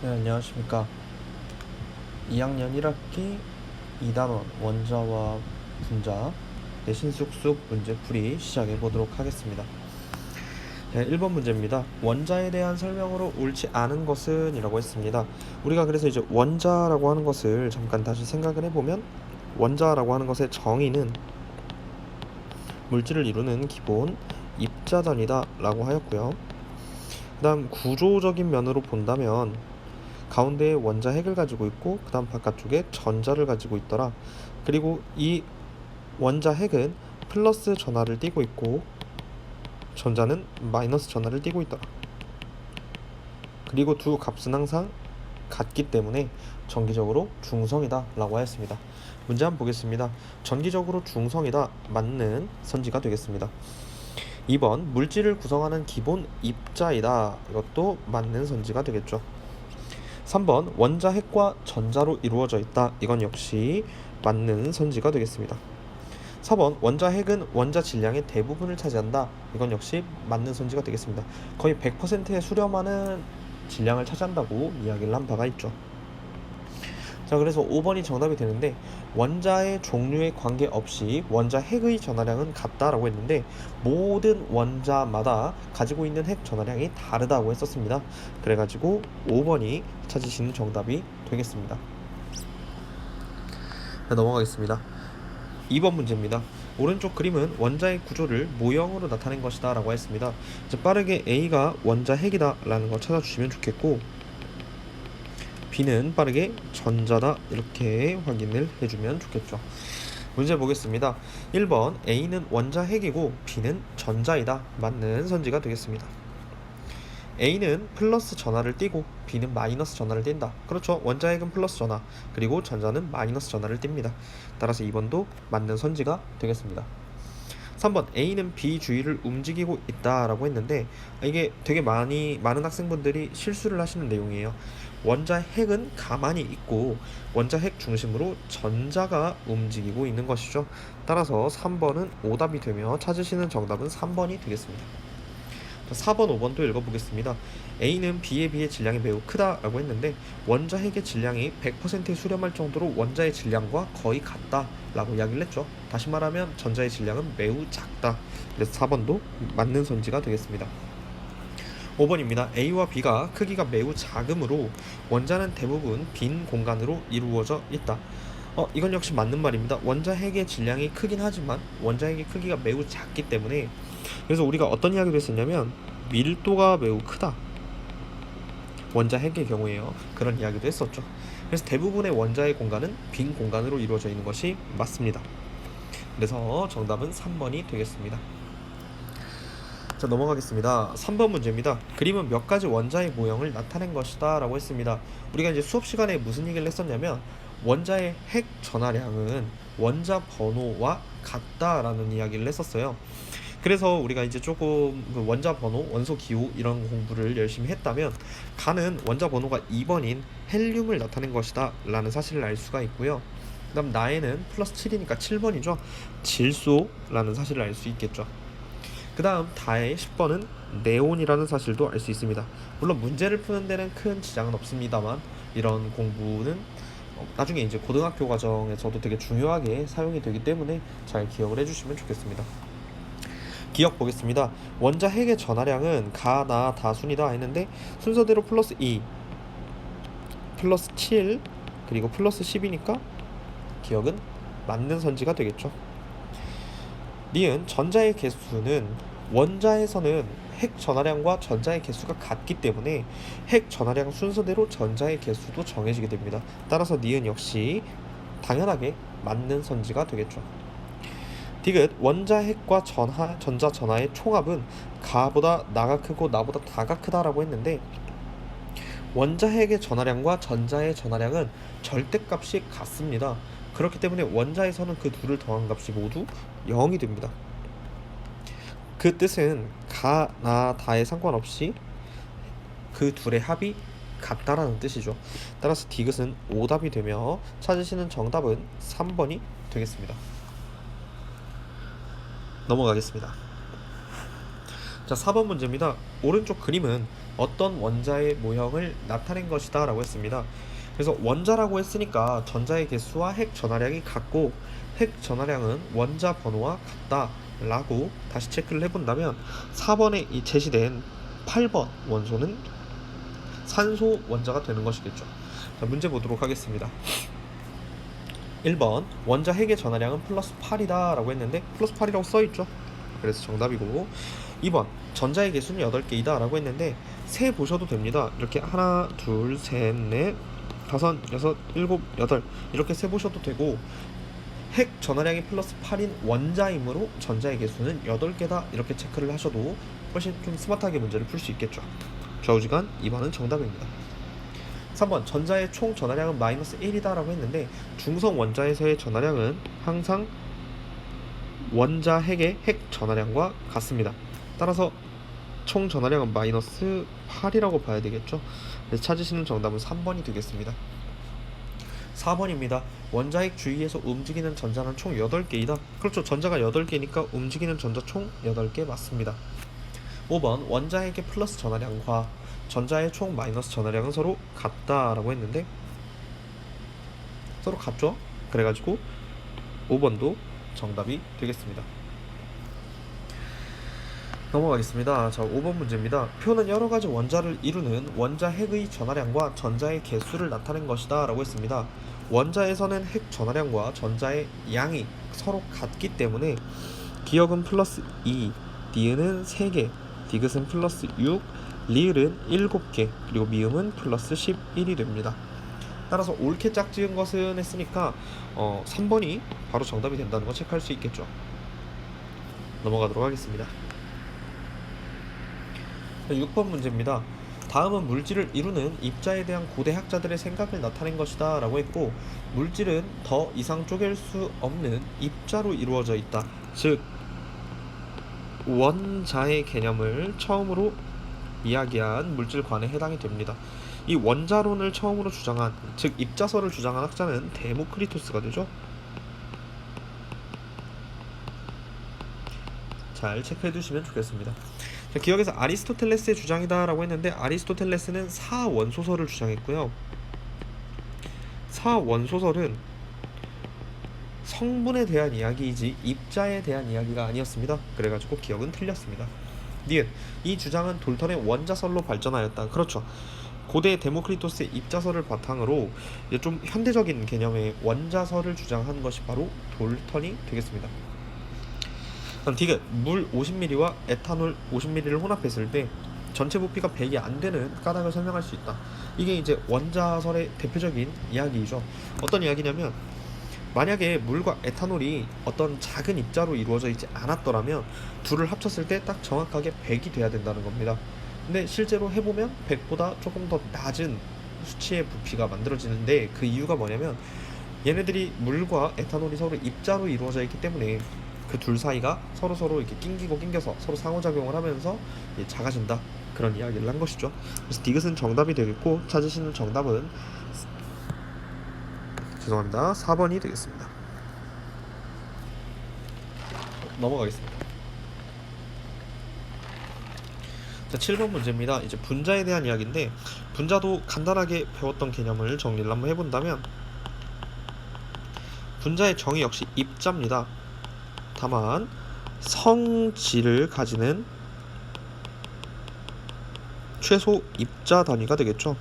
네, 안녕하십니까. 2학년 1학기 2단원 원자와 분자 내신 쑥쑥 문제풀이 시작해 보도록 하겠습니다. 네, 1번 문제입니다. 원자에 대한 설명으로 옳지 않은 것은 이라고 했습니다. 우리가 그래서 이제 원자라고 하는 것을 잠깐 다시 생각을 해보면, 원자라고 하는 것의 정의는 물질을 이루는 기본 입자단위다 라고 하였고요. 그 다음 구조적인 면으로 본다면 가운데에 원자 핵을 가지고 있고, 그 다음 바깥쪽에 전자를 가지고 있더라. 그리고 이 원자 핵은 플러스 전하를 띠고 있고 전자는 마이너스 전하를 띠고 있더라. 그리고 두 값은 항상 같기 때문에 전기적으로 중성이다 라고 하였습니다. 문제 한번 보겠습니다. 전기적으로 중성이다, 맞는 선지가 되겠습니다. 2번 물질을 구성하는 기본 입자이다, 이것도 맞는 선지가 되겠죠. 3번 원자 핵과 전자로 이루어져 있다, 이건 역시 맞는 선지가 되겠습니다. 4번 원자 핵은 원자 질량의 대부분을 차지한다, 이건 역시 맞는 선지가 되겠습니다. 거의 100%의 수렴하는 질량을 차지한다고 이야기를 한 바가 있죠. 자, 그래서 5번이 정답이 되는데, 원자의 종류에 관계없이 원자 핵의 전하량은 같다라고 했는데 모든 원자마다 가지고 있는 핵 전하량이 다르다고 했었습니다. 그래가지고 5번이 찾으시는 정답이 되겠습니다. 자, 넘어가겠습니다. 2번 문제입니다. 오른쪽 그림은 원자의 구조를 모형으로 나타낸 것이다 라고 했습니다. 이제 빠르게 A가 원자 핵이다 라는 거 찾아주시면 좋겠고, B는 빠르게 전자다 이렇게 확인을 해주면 좋겠죠. 문제 보겠습니다. 1번 A는 원자 핵이고 B는 전자이다, 맞는 선지가 되겠습니다. A는 플러스 전하를 띠고 B는 마이너스 전하를 띈다. 그렇죠. 원자 핵은 플러스 전하, 그리고 전자는 마이너스 전하를 띱니다. 따라서 2번도 맞는 선지가 되겠습니다. 3번 A는 B 주위를 움직이고 있다라고 했는데, 이게 되게 많은 학생분들이 실수를 하시는 내용이에요. 원자 핵은 가만히 있고 원자 핵 중심으로 전자가 움직이고 있는 것이죠. 따라서 3번은 오답이 되며 찾으시는 정답은 3번이 되겠습니다. 4번, 5번 또 읽어보겠습니다. A는 B에 비해 질량이 매우 크다라고 했는데 원자 핵의 질량이 100%에 수렴할 정도로 원자의 질량과 거의 같다라고 이야기를 했죠. 다시 말하면 전자의 질량은 매우 작다. 그래서 4번도 맞는 선지가 되겠습니다. 5번입니다. A와 B가 크기가 매우 작으므로 원자는 대부분 빈 공간으로 이루어져 있다. 이건 역시 맞는 말입니다. 원자 핵의 질량이 크긴 하지만 원자 핵의 크기가 매우 작기 때문에, 그래서 우리가 어떤 이야기를 했었냐면 밀도가 매우 크다, 원자 핵의 경우에요. 그런 이야기도 했었죠. 그래서 대부분의 원자의 공간은 빈 공간으로 이루어져 있는 것이 맞습니다. 그래서 정답은 3번이 되겠습니다. 자, 넘어가겠습니다. 3번 문제입니다. 그림은 몇 가지 원자의 모형을 나타낸 것이다 라고 했습니다. 우리가 이제 수업 시간에 무슨 얘기를 했었냐면 원자의 핵 전하량은 원자 번호와 같다라는 이야기를 했었어요. 그래서 우리가 이제 조금 그 원자 번호, 원소 기호 이런 공부를 열심히 했다면 가는 원자 번호가 2번인 헬륨을 나타낸 것이다 라는 사실을 알 수가 있고요. 그 다음 나에는 플러스 7이니까 7번이죠. 질소라는 사실을 알 수 있겠죠. 그 다음 다의 10번은 네온이라는 사실도 알 수 있습니다. 물론 문제를 푸는 데는 큰 지장은 없습니다만 이런 공부는 나중에 이제 고등학교 과정에서도 되게 중요하게 사용이 되기 때문에 잘 기억을 해주시면 좋겠습니다. 기억 보겠습니다. 원자 핵의 전하량은 가, 나, 다 순이다 했는데 순서대로 플러스 2, 플러스 7, 그리고 플러스 10이니까 기억은 맞는 선지가 되겠죠. 니은 전자의 개수는 원자에서는 핵 전하량과 전자의 개수가 같기 때문에 핵 전하량 순서대로 전자의 개수도 정해지게 됩니다. 따라서 니은 역시 당연하게 맞는 선지가 되겠죠. 디귿 원자 핵과 전자 전하의 총합은 가보다 나가 크고 나보다 다가 크다라고 했는데 원자 핵의 전하량과 전자의 전하량은 절대값이 같습니다. 그렇기 때문에 원자에서는 그 둘을 더한 값이 모두 0이 됩니다. 그 뜻은 가, 나, 다에 상관없이 그 둘의 합이 같다라는 뜻이죠. 따라서 디귿은 오답이 되며 찾으시는 정답은 3번이 되겠습니다. 넘어가겠습니다. 자, 4번 문제입니다. 오른쪽 그림은 어떤 원자의 모형을 나타낸 것이다 라고 했습니다. 그래서 원자라고 했으니까 전자의 개수와 핵 전하량이 같고 핵 전하량은 원자 번호와 같다 라고 다시 체크를 해본다면 4번에 이 제시된 8번 원소는 산소 원자가 되는 것이겠죠. 자, 문제 보도록 하겠습니다. 1번 원자 핵의 전하량은 플러스 8이다 라고 했는데 플러스 8이라고 써있죠. 그래서 정답이고, 2번 전자의 개수는 8개이다 라고 했는데 세 보셔도 됩니다. 이렇게 하나 둘 셋 넷 다섯 여섯 일곱 여덟 이렇게 세 보셔도 되고, 핵 전하량이 플러스 8인 원자이므로 전자의 개수는 8개다 이렇게 체크를 하셔도 훨씬 좀 스마트하게 문제를 풀 수 있겠죠. 좌우지간 2번은 정답입니다. 3번 전자의 총 전하량은 마이너스 1이다 라고 했는데 중성 원자에서의 전하량은 항상 원자 핵의 핵 전하량과 같습니다. 따라서 총 전하량은 마이너스 8이라고 봐야 되겠죠. 그래서 찾으시는 정답은 3번이 되겠습니다. 4번입니다. 원자핵 주위에서 움직이는 전자는 총 8개이다. 그렇죠. 전자가 8개니까 움직이는 전자 총 8개 맞습니다. 5번 원자핵의 플러스 전하량과 전자의 총 마이너스 전하량은 서로 같다라고 했는데 서로 같죠? 그래가지고 5번도 정답이 되겠습니다. 넘어가겠습니다. 자, 5번 문제입니다. 표는 여러가지 원자를 이루는 원자 핵의 전하량과 전자의 개수를 나타낸 것이다 라고 했습니다. 원자에서는 핵 전하량과 전자의 양이 서로 같기 때문에 기역은 플러스 2, 니은은 3개, 디귿은 플러스 6, 리을은 7개, 그리고 미음은 플러스 11이 됩니다. 따라서 옳게 짝지은 것은 했으니까 3번이 바로 정답이 된다는 거 체크할 수 있겠죠. 넘어가도록 하겠습니다. 6번 문제입니다. 다음은 물질을 이루는 입자에 대한 고대 학자들의 생각을 나타낸 것이다 라고 했고, 물질은 더 이상 쪼갤 수 없는 입자로 이루어져 있다. 즉 원자의 개념을 처음으로 이야기한 물질관에 해당이 됩니다. 이 원자론을 처음으로 주장한, 즉 입자설을 주장한 학자는 데모크리토스가 되죠. 잘 체크해 두시면 좋겠습니다. 자, 기억에서 아리스토텔레스의 주장이다 라고 했는데 아리스토텔레스는 사원소설을 주장했고요. 사원소설은 성분에 대한 이야기이지 입자에 대한 이야기가 아니었습니다. 그래가지고 기억은 틀렸습니다. 니은 이 주장은 돌턴의 원자설로 발전하였다. 그렇죠. 고대 데모크리토스의 입자설을 바탕으로 이제 좀 현대적인 개념의 원자설을 주장한 것이 바로 돌턴이 되겠습니다. 다음 디귿 물 50ml와 에탄올 50ml를 혼합했을 때 전체 부피가 100이 안 되는 까닭을 설명할 수 있다. 이게 이제 원자설의 대표적인 이야기이죠. 어떤 이야기냐면, 만약에 물과 에탄올이 어떤 작은 입자로 이루어져 있지 않았더라면 둘을 합쳤을 때 딱 정확하게 100이 돼야 된다는 겁니다. 근데 실제로 해보면 100보다 조금 더 낮은 수치의 부피가 만들어지는데, 그 이유가 뭐냐면 얘네들이 물과 에탄올이 서로 입자로 이루어져 있기 때문에 그 둘 사이가 서로 이렇게 낑기고 낑겨서 서로 상호작용을 하면서 작아진다, 그런 이야기를 한 것이죠. 그래서 디귿은 정답이 되겠고 찾으시는 정답은 죄송합니다 4번이 되겠습니다. 넘어가겠습니다. 자, 7번 문제입니다. 이제 분자에 대한 이야기인데, 분자도 간단하게 배웠던 개념을 정리를 한번 해본다면, 분자의 정의 역시 입자입니다. 다만 성질을 가지는 최소 입자 단위가 되겠죠.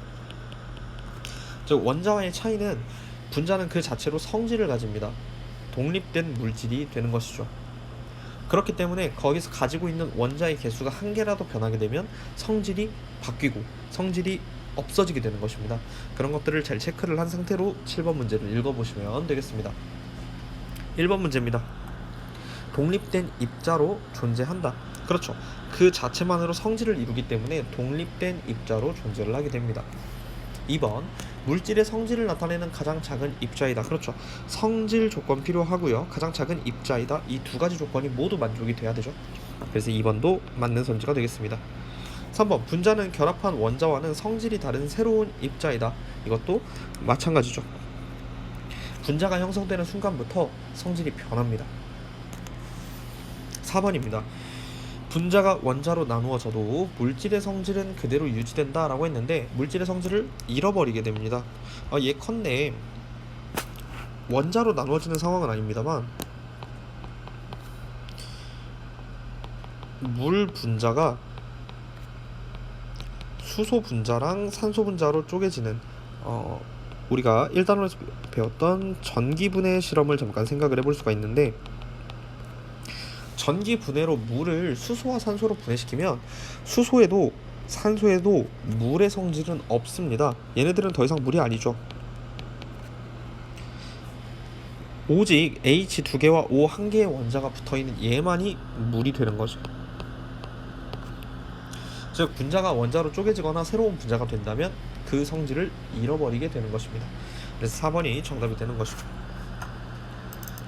즉 원자와의 차이는 분자는 그 자체로 성질을 가집니다. 독립된 물질이 되는 것이죠. 그렇기 때문에 거기서 가지고 있는 원자의 개수가 한 개라도 변하게 되면 성질이 바뀌고 성질이 없어지게 되는 것입니다. 그런 것들을 잘 체크를 한 상태로 7번 문제를 읽어보시면 되겠습니다. 1번 문제입니다. 독립된 입자로 존재한다. 그렇죠. 그 자체만으로 성질을 이루기 때문에 독립된 입자로 존재를 하게 됩니다. 2번 물질의 성질을 나타내는 가장 작은 입자이다. 그렇죠. 성질 조건 필요하고요. 가장 작은 입자이다. 이 두 가지 조건이 모두 만족이 돼야 되죠. 그래서 2번도 맞는 선지가 되겠습니다. 3번 분자는 결합한 원자와는 성질이 다른 새로운 입자이다. 이것도 마찬가지죠. 분자가 형성되는 순간부터 성질이 변합니다. 4번입니다. 분자가 원자로 나누어져도 물질의 성질은 그대로 유지된다라고 했는데 물질의 성질을 잃어버리게 됩니다. 예컨대 원자로 나누어지는 상황은 아닙니다만 물 분자가 수소 분자랑 산소 분자로 쪼개지는 우리가 1단원에서 배웠던 전기분해 실험을 잠깐 생각을 해볼 수가 있는데 전기분해로 물을 수소와 산소로 분해시키면 수소에도 산소에도 물의 성질은 없습니다. 얘네들은 더 이상 물이 아니죠. 오직 H 2개와 O 1개의 원자가 붙어있는 얘만이 물이 되는 거죠. 즉 분자가 원자로 쪼개지거나 새로운 분자가 된다면 그 성질을 잃어버리게 되는 것입니다. 그래서 4번이 정답이 되는 것이죠.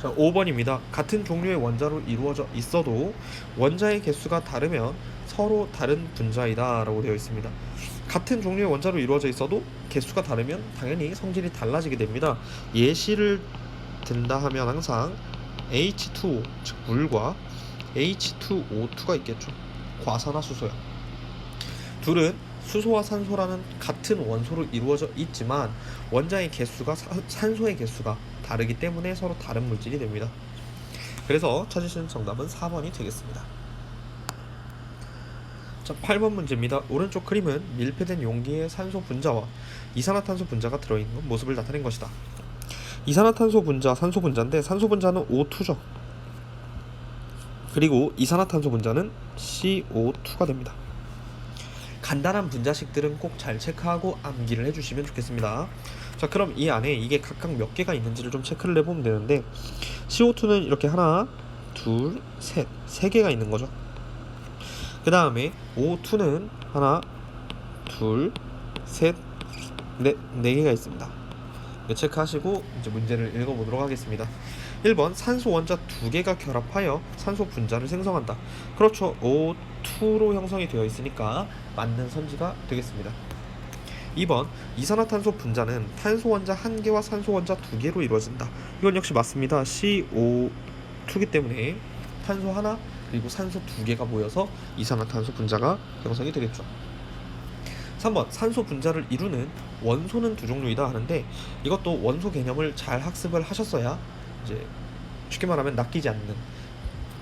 자, 5번입니다. 같은 종류의 원자로 이루어져 있어도 원자의 개수가 다르면 서로 다른 분자이다 라고 되어 있습니다. 같은 종류의 원자로 이루어져 있어도 개수가 다르면 당연히 성질이 달라지게 됩니다. 예시를 든다 하면 항상 H2O, 즉 물과 H2O2가 있겠죠. 과산화수소야. 둘은 수소와 산소라는 같은 원소로 이루어져 있지만 원자의 개수가 산소의 개수가 다르기 때문에 서로 다른 물질이 됩니다. 그래서 찾으시는 정답은 4번이 되겠습니다. 자, 8번 문제입니다. 오른쪽 그림은 밀폐된 용기에 산소 분자와 이산화탄소 분자가 들어있는 모습을 나타낸 것이다. 이산화탄소 분자, 산소 분자인데 산소 분자는 O2죠. 그리고 이산화탄소 분자는 CO2가 됩니다. 간단한 분자식들은 꼭 잘 체크하고 암기를 해주시면 좋겠습니다. 자, 그럼 이 안에 이게 각각 몇 개가 있는지를 좀 체크를 해보면 되는데 CO2는 이렇게 하나, 둘, 셋, 세 개가 있는 거죠. 그 다음에 O2는 하나, 둘, 셋, 넷, 네 개가 있습니다. 체크하시고 이제 문제를 읽어보도록 하겠습니다. 1번 산소 원자 2개가 결합하여 산소 분자를 생성한다. 그렇죠. O2로 형성이 되어 있으니까 맞는 선지가 되겠습니다. 2번 이산화탄소 분자는 탄소 원자 1개와 산소 원자 2개로 이루어진다. 이건 역시 맞습니다. CO2기 때문에 탄소 하나 그리고 산소 2개가 모여서 이산화탄소 분자가 형성이 되겠죠. 3번 산소 분자를 이루는 원소는 두 종류이다 하는데 이것도 원소 개념을 잘 학습을 하셨어야 이제 쉽게 말하면 낚이지 않는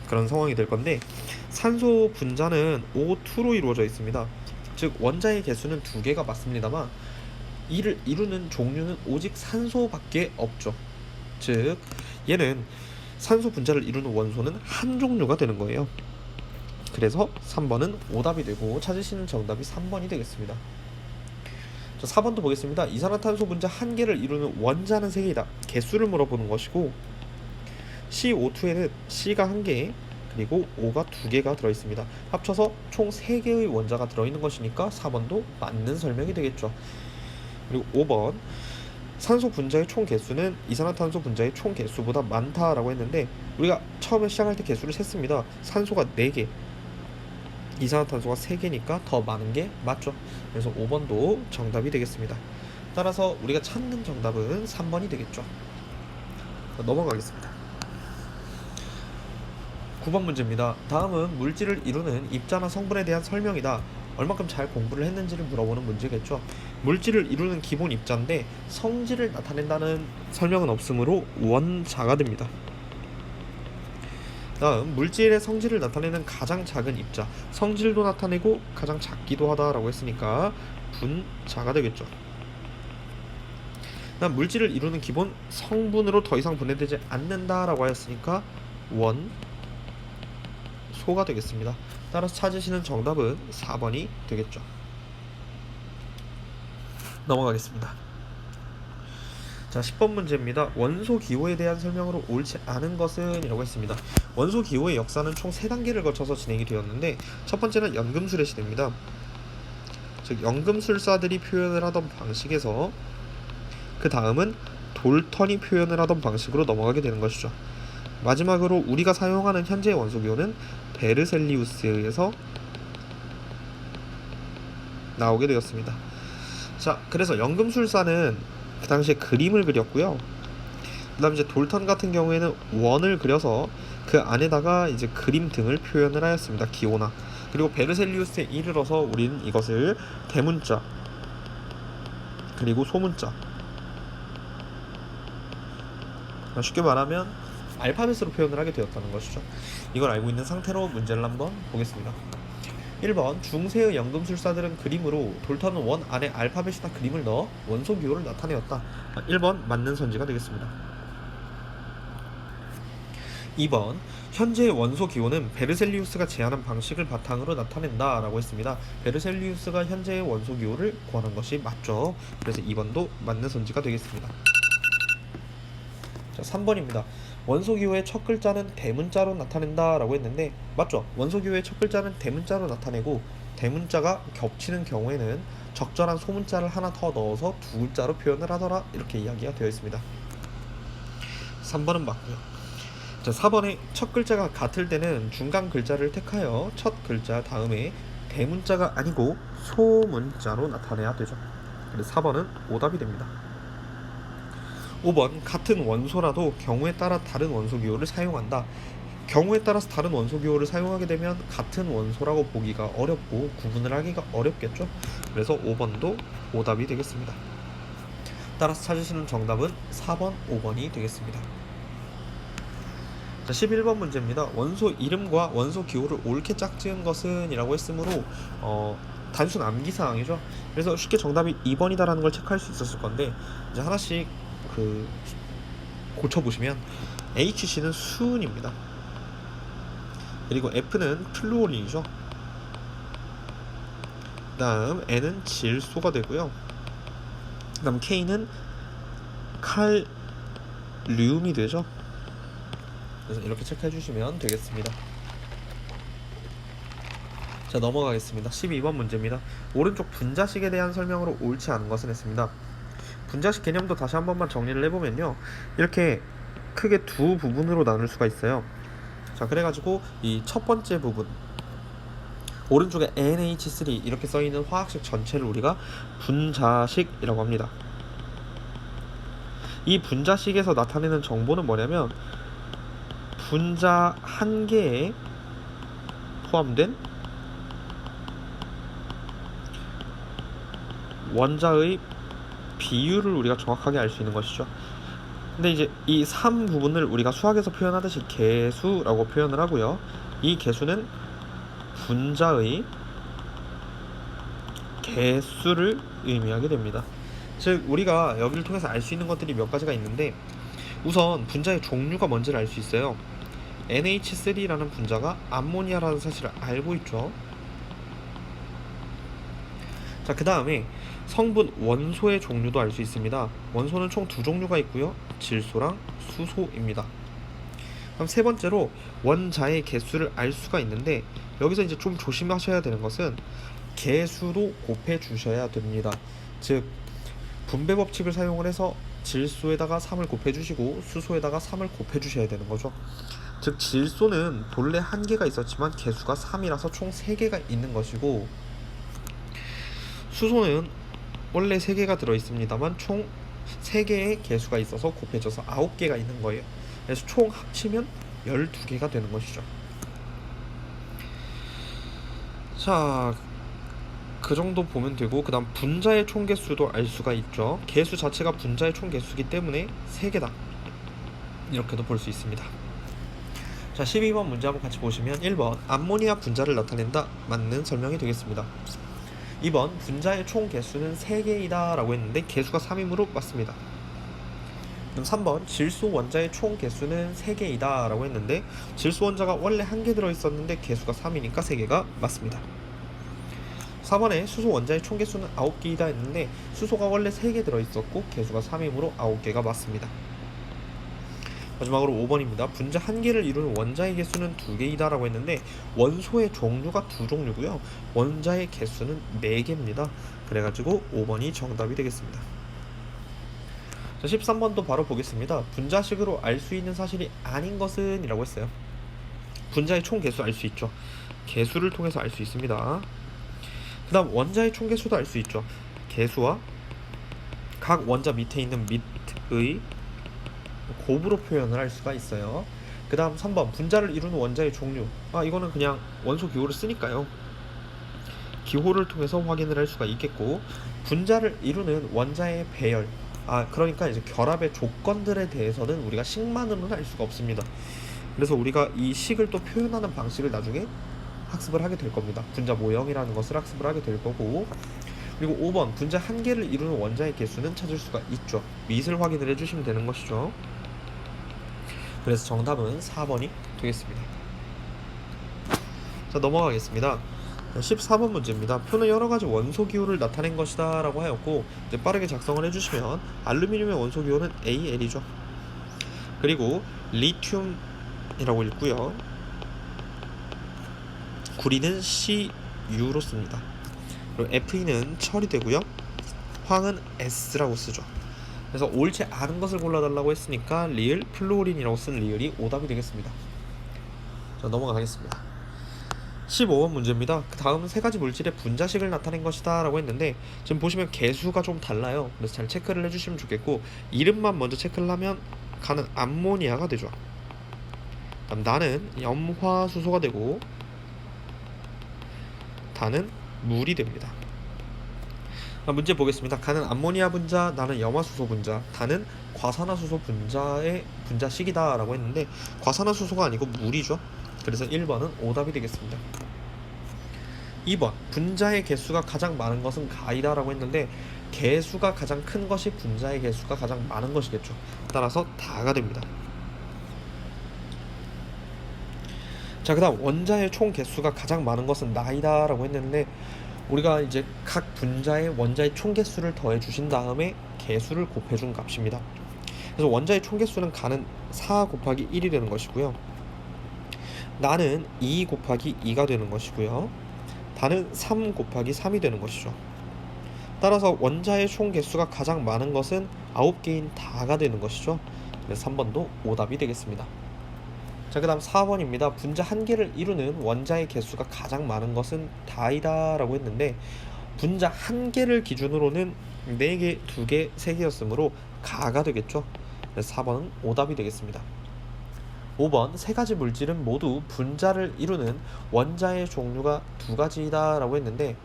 그런 상황이 될 건데 산소 분자는 O2로 이루어져 있습니다. 즉 원자의 개수는 2개가 맞습니다만 이를 이루는 종류는 오직 산소밖에 없죠. 즉 얘는 산소 분자를 이루는 원소는 한 종류가 되는 거예요. 그래서 3번은 오답이 되고 찾으시는 정답이 3번이 되겠습니다. 자, 4번도 보겠습니다. 이산화탄소 분자 1개를 이루는 원자는 3개이다. 개수를 물어보는 것이고 CO2에는 C가 1개 그리고 O가 2개가 들어있습니다. 합쳐서 총 3개의 원자가 들어있는 것이니까 4번도 맞는 설명이 되겠죠. 그리고 5번 산소 분자의 총 개수는 이산화탄소 분자의 총 개수보다 많다라고 했는데 우리가 처음에 시작할 때 개수를 셌습니다. 산소가 4개 이산화탄소가 3개니까 더 많은 게 맞죠. 그래서 5번도 정답이 되겠습니다. 따라서 우리가 찾는 정답은 3번이 되겠죠. 넘어가겠습니다. 9번 문제입니다. 다음은 물질을 이루는 입자나 성분에 대한 설명이다. 얼마큼 잘 공부를 했는지를 물어보는 문제겠죠. 물질을 이루는 기본 입자인데 성질을 나타낸다는 설명은 없으므로 원자가 됩니다. 다음 물질의 성질을 나타내는 가장 작은 입자 성질도 나타내고 가장 작기도 하다라고 했으니까 분자가 되겠죠. 다음 물질을 이루는 기본 성분으로 더 이상 분해되지 않는다라고 하였으니까 원소가 되겠습니다. 따라서 찾으시는 정답은 4번이 되겠죠. 넘어가겠습니다. 자, 10번 문제입니다. 원소 기호에 대한 설명으로 옳지 않은 것은 이라고 했습니다. 원소 기호의 역사는 총 3단계를 거쳐서 진행이 되었는데 첫 번째는 연금술의 시대입니다. 즉 연금술사들이 표현을 하던 방식에서 그 다음은 돌턴이 표현을 하던 방식으로 넘어가게 되는 것이죠. 마지막으로 우리가 사용하는 현재의 원소 기호는 베르셀리우스에 의해서 나오게 되었습니다. 자, 그래서 연금술사는 그 당시에 그림을 그렸고요. 그 다음 이제 돌턴 같은 경우에는 원을 그려서 그 안에다가 이제 그림 등을 표현을 하였습니다. 기호나. 그리고 베르셀리우스에 이르러서 우리는 이것을 대문자 그리고 소문자, 쉽게 말하면 알파벳으로 표현을 하게 되었다는 것이죠. 이걸 알고 있는 상태로 문제를 한번 보겠습니다. 1번 중세의 연금술사들은 그림으로 돌터는 원 안에 알파벳이나 그림을 넣어 원소 기호를 나타내었다. 1번 맞는 선지가 되겠습니다. 2번 현재의 원소 기호는 베르셀리우스가 제안한 방식을 바탕으로 나타낸다 라고 했습니다. 베르셀리우스가 현재의 원소 기호를 구하는 것이 맞죠. 그래서 2번도 맞는 선지가 되겠습니다. 자, 3번입니다. 원소 기호의 첫 글자는 대문자로 나타낸다 라고 했는데 맞죠? 원소 기호의 첫 글자는 대문자로 나타내고 대문자가 겹치는 경우에는 적절한 소문자를 하나 더 넣어서 두 글자로 표현을 하더라, 이렇게 이야기가 되어 있습니다. 3번은 맞고요. 자, 4번에 첫 글자가 같을 때는 중간 글자를 택하여 첫 글자 다음에 대문자가 아니고 소문자로 나타내야 되죠. 그래서 4번은 오답이 됩니다. 5번 같은 원소라도 경우에 따라 다른 원소 기호를 사용한다. 경우에 따라서 다른 원소 기호를 사용하게 되면 같은 원소라고 보기가 어렵고 구분을 하기가 어렵겠죠. 그래서 5번도 오답이 되겠습니다. 따라서 찾으시는 정답은 4번, 5번이 되겠습니다. 자, 11번 문제입니다. 원소 이름과 원소 기호를 옳게 짝지은 것은 이라고 했으므로 단순 암기사항이죠. 그래서 쉽게 정답이 2번이다라는 걸 체크할 수 있었을 건데 이제 하나씩 고쳐보시면 HC는 수은입니다. 그리고 F는 플루오린이죠. 그 다음 N은 질소가 되고요. 그 다음 K는 칼륨이 되죠. 그래서 이렇게 체크해 주시면 되겠습니다. 자, 넘어가겠습니다. 12번 문제입니다. 오른쪽 분자식에 대한 설명으로 옳지 않은 것은 했습니다. 분자식 개념도 다시 한 번만 정리를 해보면요, 이렇게 크게 두 부분으로 나눌 수가 있어요. 자, 그래가지고 이 첫 번째 부분 오른쪽에 NH3 이렇게 써있는 화학식 전체를 우리가 분자식이라고 합니다. 이 분자식에서 나타내는 정보는 뭐냐면 분자 한 개에 포함된 원자의 비율을 우리가 정확하게 알 수 있는 것이죠. 근데 이제 이 3 부분을 우리가 수학에서 표현하듯이 개수라고 표현을 하고요. 이 개수는 분자의 개수를 의미하게 됩니다. 즉 우리가 여기를 통해서 알 수 있는 것들이 몇 가지가 있는데 우선 분자의 종류가 뭔지를 알 수 있어요. NH3라는 분자가 암모니아라는 사실을 알고 있죠. 자, 그 다음에 성분 원소의 종류도 알 수 있습니다. 원소는 총 두 종류가 있고요. 질소랑 수소입니다. 그럼 세 번째로 원자의 개수를 알 수가 있는데 여기서 이제 좀 조심하셔야 되는 것은 개수도 곱해 주셔야 됩니다. 즉 분배 법칙을 사용을 해서 질소에다가 3을 곱해 주시고 수소에다가 3을 곱해 주셔야 되는 거죠. 즉 질소는 본래 한 개가 있었지만 개수가 3이라서 총 3개가 있는 것이고 수소는 원래 3개가 들어있습니다만 총 3개의 개수가 있어서 곱해져서 9개가 있는 거예요. 그래서 총 합치면 12개가 되는 것이죠. 자, 그 정도 보면 되고 그 다음 분자의 총 개수도 알 수가 있죠. 개수 자체가 분자의 총 개수이기 때문에 3개다 이렇게도 볼 수 있습니다. 자, 12번 문제 한번 같이 보시면 1번 암모니아 분자를 나타낸다, 맞는 설명이 되겠습니다. 2번 분자의 총 개수는 3개이다 라고 했는데 개수가 3이므로 맞습니다. 그럼 3번 질소 원자의 총 개수는 3개이다 라고 했는데 질소 원자가 원래 1개 들어있었는데 개수가 3이니까 3개가 맞습니다. 4번에 수소 원자의 총 개수는 9개이다 했는데 수소가 원래 3개 들어있었고 개수가 3이므로 9개가 맞습니다. 마지막으로 5번입니다. 분자 1개를 이루는 원자의 개수는 2개이다 라고 했는데 원소의 종류가 2종류고요 원자의 개수는 4개입니다 그래가지고 5번이 정답이 되겠습니다. 자, 13번도 바로 보겠습니다. 분자식으로 알 수 있는 사실이 아닌 것은 이라고 했어요. 분자의 총 개수 알 수 있죠. 개수를 통해서 알 수 있습니다. 그 다음 원자의 총 개수도 알 수 있죠. 개수와 각 원자 밑에 있는 밑의 곱으로 표현을 할 수가 있어요. 그 그 다음 3번 분자를 이루는 원자의 종류. 이거는 그냥 원소 기호를 쓰니까요, 기호를 통해서 확인을 할 수가 있겠고, 분자를 이루는 원자의 배열, 그러니까 이제 결합의 조건들에 대해서는 우리가 식만으로는 알 수가 없습니다. 그래서 우리가 이 식을 또 표현하는 방식을 나중에 학습을 하게 될 겁니다. 분자 모형이라는 것을 학습을 하게 될 거고, 그리고 5번 분자 한 개를 이루는 원자의 개수는 찾을 수가 있죠. 밑을 확인을 해주시면 되는 것이죠. 그래서 정답은 4번이 되겠습니다. 자, 넘어가겠습니다. 14번 문제입니다. 표는 여러가지 원소 기호를 나타낸 것이다 라고 하였고, 이제 빠르게 작성을 해주시면 알루미늄의 원소 기호는 AL이죠. 그리고 리튬이라고 읽고요, 구리는 CU로 씁니다. 그리고 FE는 철이 되고요, 황은 S라고 쓰죠. 그래서 옳지 않은 것을 골라달라고 했으니까 리을 플루오린이라고 쓴 리을이 오답이 되겠습니다. 자, 넘어가겠습니다. 15번 문제입니다. 그 다음 세 가지 물질의 분자식을 나타낸 것이다 라고 했는데, 지금 보시면 개수가 좀 달라요. 그래서 잘 체크를 해주시면 좋겠고, 이름만 먼저 체크를 하면 가는 암모니아가 되죠. 그다음 나는 염화수소가 되고, 다는 물이 됩니다. 문제 보겠습니다. 가는 암모니아 분자, 나는 염화수소 분자, 다는 과산화수소 분자의 분자식이다 라고 했는데, 과산화수소가 아니고 물이죠. 그래서 1번은 오답이 되겠습니다. 2번 분자의 개수가 가장 많은 것은 가이다 라고 했는데, 개수가 가장 큰 것이 분자의 개수가 가장 많은 것이겠죠. 따라서 다가 됩니다. 자, 그 다음 원자의 총 개수가 가장 많은 것은 나이다 라고 했는데, 우리가 이제 각 분자의 원자의 총 개수를 더해 주신 다음에 개수를 곱해 준 값입니다. 그래서 원자의 총 개수는 가는 4 곱하기 1이 되는 것이고요, 나는 2 곱하기 2가 되는 것이고요, 다는 3 곱하기 3이 되는 것이죠. 따라서 원자의 총 개수가 가장 많은 것은 9개인 다가 되는 것이죠. 그래서 3번도 오답이 되겠습니다. 자, 그 다음 4번입니다. 분자 한 개를 이루는 원자의 개수가 가장 많은 것은 다이다 라고 했는데, 분자 한 개를 기준으로는 4개, 2개, 3개였으므로 가가 되겠죠. 그래서 4번은 오답이 되겠습니다. 5번 세 가지 물질은 모두 분자를 이루는 원자의 종류가 2가지이다 라고 했는데,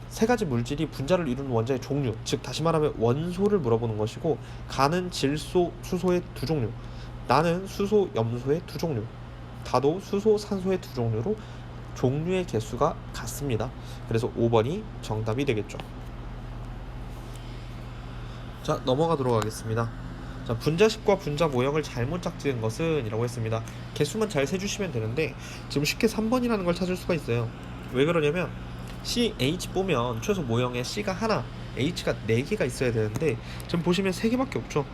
세 가지 물질이 분자를 이루는 원자의 종류, 즉 다시 말하면 원소를 물어보는 것이고, 가는 질소, 수소의 2종류, 나는 수소, 염소의 2종류, 다도 수소, 산소의 2종류로 종류의 개수가 같습니다. 그래서 5번이 정답이 되겠죠. 자, 넘어가도록 하겠습니다. 자, 분자식과 분자 모형을 잘못 짝지은 것은 이라고 했습니다. 개수만 잘 세주시면 되는데, 지금 쉽게 3번이라는 걸 찾을 수가 있어요. 왜 그러냐면 CH 보면 최소 모형에 C가 하나, H가 4개가 있어야 되는데, 지금 보시면 3개밖에 없죠.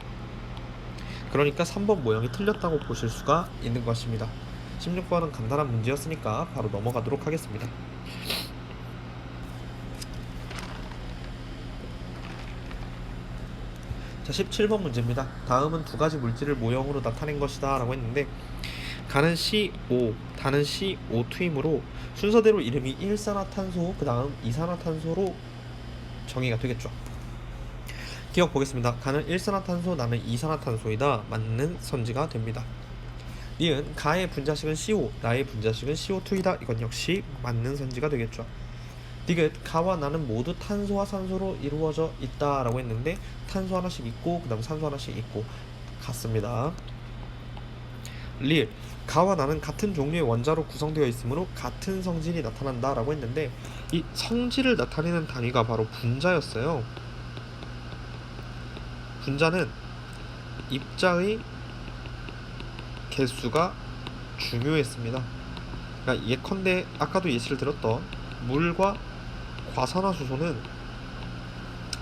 그러니까 3번 모형이 틀렸다고 보실 수가 있는 것입니다. 16번은 간단한 문제였으니까 바로 넘어가도록 하겠습니다. 자, 17번 문제입니다. 다음은 2가지 물질을 모형으로 나타낸 것이다 라고 했는데, 가는 CO, 다는 CO2이므로 순서대로 이름이 일산화탄소, 그 다음 이산화탄소로 정의가 되겠죠. 기억 보겠습니다. 가는 일산화탄소, 나는 이산화탄소이다. 맞는 선지가 됩니다. 니은 가의 분자식은 CO, 나의 분자식은 CO2이다. 이건 역시 맞는 선지가 되겠죠. 디귿 가와 나는 모두 탄소와 산소로 이루어져 있다 라고 했는데, 탄소 하나씩 있고 그 다음 산소 하나씩 있고 같습니다. 리을 가와 나는 같은 종류의 원자로 구성되어 있으므로 같은 성질이 나타난다 라고 했는데, 이 성질을 나타내는 단위가 바로 분자였어요. 분자는 입자의 개수가 중요했습니다. 그러니까 예컨대 아까도 예시를 들었던 물과 과산화수소는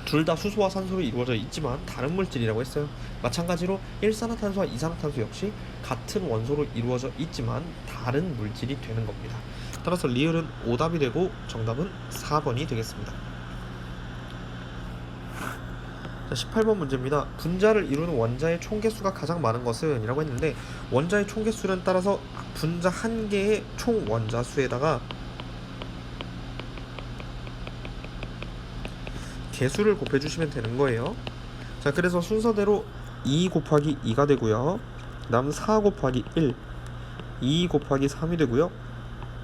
둘 다 수소와 산소로 이루어져 있지만 다른 물질이라고 했어요. 마찬가지로 일산화탄소와 이산화탄소 역시 같은 원소로 이루어져 있지만 다른 물질이 되는 겁니다. 따라서 리을은 오답이 되고 정답은 4번이 되겠습니다. 자, 18번 문제입니다. 분자를 이루는 원자의 총개수가 가장 많은 것은 이라고 했는데, 원자의 총개수는 따라서 분자 한 개의 총 원자 수에다가 개수를 곱해주시면 되는 거예요. 자, 그래서 순서대로 2 곱하기 2가 되고요, 다음 4 곱하기 1, 2 곱하기 3이 되고요.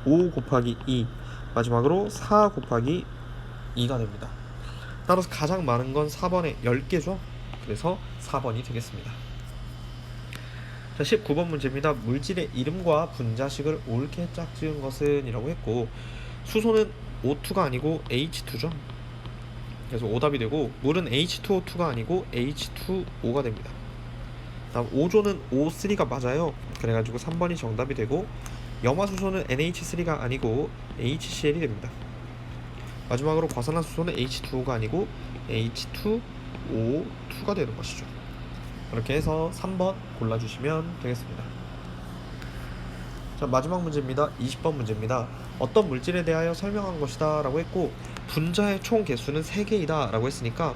5 곱하기 2, 마지막으로 4 곱하기 2가 됩니다. 따라서 가장 많은 건 4번에 10개죠. 그래서 4번이 되겠습니다. 자, 19번 문제입니다. 물질의 이름과 분자식을 옳게 짝지은 것은 이라고 했고, 수소는 O2가 아니고 H2죠. 그래서 오답이 되고, 물은 H2O2가 아니고 H2O가 됩니다. 다음 오조는 O3가 맞아요. 그래가지고 3번이 정답이 되고, 염화수소는 NH3가 아니고 HCl이 됩니다. 마지막으로 과산화수소는 H2O가 아니고 H2O2가 되는 것이죠. 이렇게 해서 3번 골라주시면 되겠습니다. 자, 마지막 문제입니다. 20번 문제입니다. 어떤 물질에 대하여 설명한 것이다 라고 했고, 분자의 총 개수는 3개이다 라고 했으니까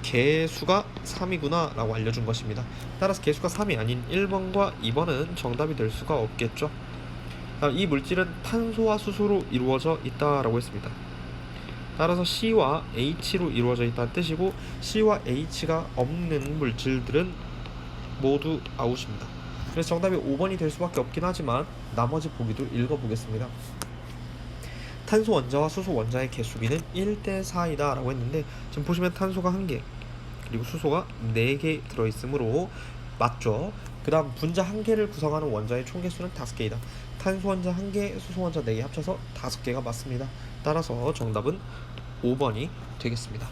개수가 3이구나 라고 알려준 것입니다. 따라서 개수가 3이 아닌 1번과 2번은 정답이 될 수가 없겠죠. 이 물질은 탄소와 수소로 이루어져 있다라고 했습니다. 따라서 C와 H로 이루어져 있다는 뜻이고, C와 H가 없는 물질들은 모두 아웃입니다. 그래서 정답이 5번이 될 수밖에 없긴 하지만 나머지 보기도 읽어보겠습니다. 탄소 원자와 수소 원자의 개수비는 1대4이다 라고 했는데, 지금 보시면 탄소가 1개 그리고 수소가 4개 들어있으므로 맞죠. 그 다음 분자 1개를 구성하는 원자의 총 개수는 5개이다. 탄소 원자 1개, 수소 원자 4개 합쳐서 5개가 맞습니다. 따라서 정답은 5번이 되겠습니다.